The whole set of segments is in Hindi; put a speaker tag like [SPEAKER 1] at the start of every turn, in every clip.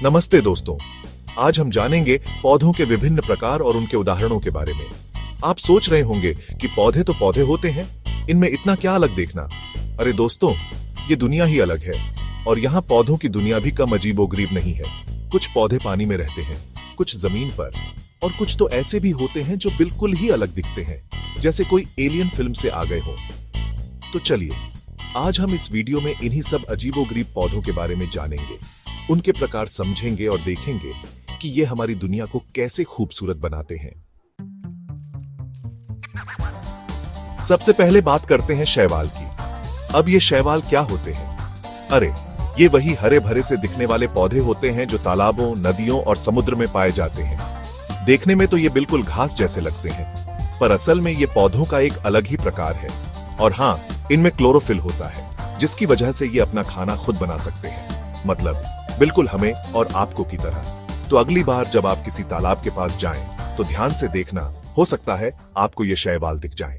[SPEAKER 1] नमस्ते दोस्तों, आज हम जानेंगे पौधों के विभिन्न प्रकार और उनके उदाहरणों के बारे में। आप सोच रहे होंगे कि पौधे तो पौधे होते हैं, इनमें इतना क्या अलग देखना। अरे दोस्तों, ये दुनिया ही अलग है और यहाँ पौधों की दुनिया भी कम अजीबोगरीब नहीं है। कुछ पौधे पानी में रहते हैं, कुछ जमीन पर, और कुछ तो ऐसे भी होते हैं जो बिल्कुल ही अलग दिखते हैं, जैसे कोई एलियन फिल्म से आ गए हो। तो चलिए, आज हम इस वीडियो में इन्हीं सब अजीबोगरीब पौधों के बारे में जानेंगे, उनके प्रकार समझेंगे और देखेंगे कि ये हमारी दुनिया को कैसे खूबसूरत बनाते हैं। सबसे पहले बात करते हैं शैवाल की। अब ये शैवाल क्या होते हैं? अरे, ये वही हरे भरे से दिखने वाले पौधे होते हैं जो तालाबों, नदियों और समुद्र में पाए जाते हैं। देखने में तो ये बिल्कुल घास जैसे लगते हैं, पर असल में ये पौधों का एक अलग ही प्रकार है। और हाँ, इनमें क्लोरोफिल होता है, जिसकी वजह से ये अपना खाना खुद बना सकते हैं, मतलब बिल्कुल हमें और आपको की तरह। तो अगली बार जब आप किसी तालाब के पास जाएं, तो ध्यान से देखना, हो सकता है आपको ये शैवाल दिख जाएं।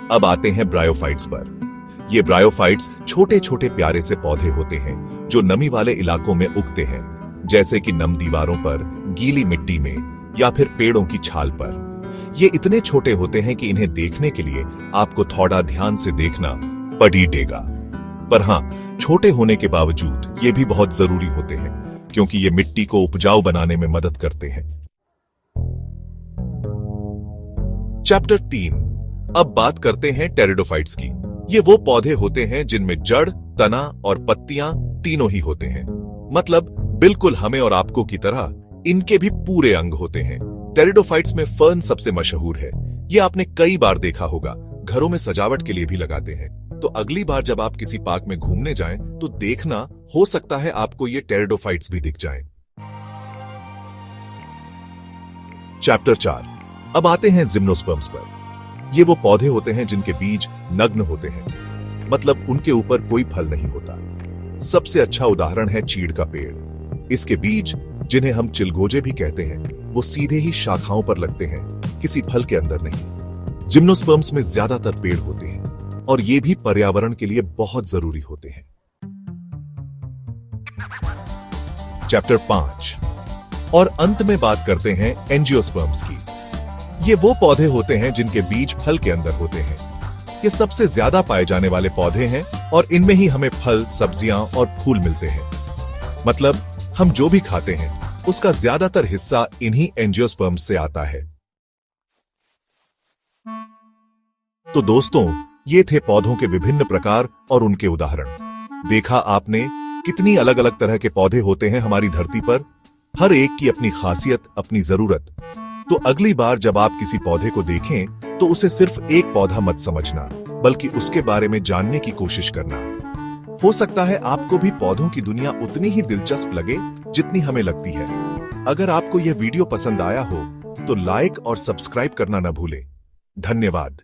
[SPEAKER 1] अब आते हैं ब्रायोफाइट्स पर। ये ब्रायोफाइट्स छोटे छोटे प्यारे से पौधे होते हैं जो नमी वाले इलाकों में उगते हैं, जैसे कि नम दीवारों पर, गीली मिट्टी में या फिर पेड़ों की छाल पर। ये इतने छोटे होते हैं कि इन्हें देखने के लिए आपको थोड़ा ध्यान से देखना पड़ेगा। पर हाँ, छोटे होने के बावजूद ये भी बहुत जरूरी होते हैं, क्योंकि ये मिट्टी को उपजाऊ बनाने में मदद करते हैं। चैप्टर 3। अब बात करते हैं टेरिडोफाइट्स की। ये वो पौधे होते हैं जिनमें जड़, तना और पत्तियां तीनों ही होते हैं, मतलब बिल्कुल हमें और आपको की तरह इनके भी पूरे अंग होते हैं। टेरिडोफाइट्स में फर्न सबसे मशहूर है। ये आपने कई बार देखा होगा, घरों में सजावट के लिए भी लगाते हैं। तो अगली बार जब आप किसी पार्क में घूमने जाएं, तो देखना, हो सकता है आपको ये टेरिडोफाइट्स भी दिख जाएं। चैप्टर 4। अब आते हैं जिम्नोस्पर्म्स पर। ये वो पौधे होते हैं जिनके बीज नग्न होते हैं, मतलब उनके ऊपर कोई फल नहीं होता। सबसे अच्छा उदाहरण है चीड़ का पेड़। इसके बीज, जिन्हें हम चिलगोजे भी कहते हैं, वो सीधे ही शाखाओं पर लगते हैं, किसी फल के अंदर नहीं। जिम्नोस्पर्म्स में ज्यादातर पेड़ होते हैं और ये भी पर्यावरण के लिए बहुत जरूरी होते हैं। चैप्टर 5। और अंत में बात करते हैं एंजियोस्पर्म्स की। ये वो पौधे होते हैं जिनके बीज फल के अंदर होते हैं। ये सबसे ज्यादा पाए जाने वाले पौधे हैं और इनमें ही हमें फल, सब्जियां और फूल मिलते हैं। मतलब हम जो भी खाते हैं, उसका ज्यादातर हिस्सा इन्हीं एंजियोस्पर्म्स से आता है। तो दोस्तों, ये थे पौधों के विभिन्न प्रकार और उनके उदाहरण। देखा आपने कितनी अलग अलग तरह के पौधे होते हैं हमारी धरती पर, हर एक की अपनी खासियत, अपनी जरूरत। तो अगली बार जब आप किसी पौधे को देखें, तो उसे सिर्फ एक पौधा मत समझना, बल्कि उसके बारे में जानने की कोशिश करना। हो सकता है आपको भी पौधों की दुनिया उतनी ही दिलचस्प लगे जितनी हमें लगती है। अगर आपको यह वीडियो पसंद आया हो, तो लाइक और सब्सक्राइब करना न भूलें। धन्यवाद।